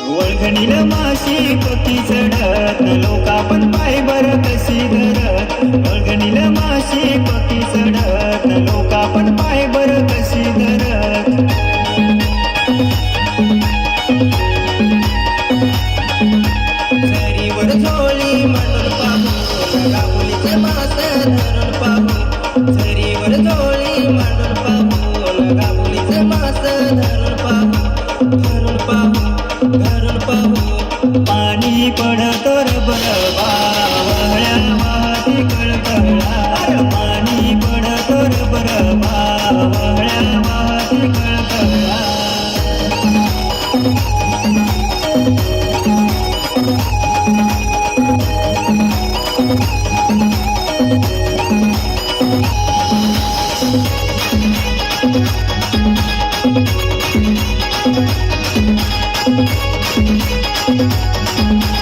वळखणीला माशी कोटी चढत लोका पण पाय बर कशी धरत वळखणीला माशी कोटी चढत लोका पण पाय बर कशी धरत झरीवर झोळी मांडून पाहू गाबुलीचे मास धरून पाहू झरीवर झोळी मांडून पाहू गाबुलीचे मास धरून पाहू पाणी पडत रबर वाहळ्या वाहती कळकळा पाणी पडत रबर वाहळ्या वाहती कळकळा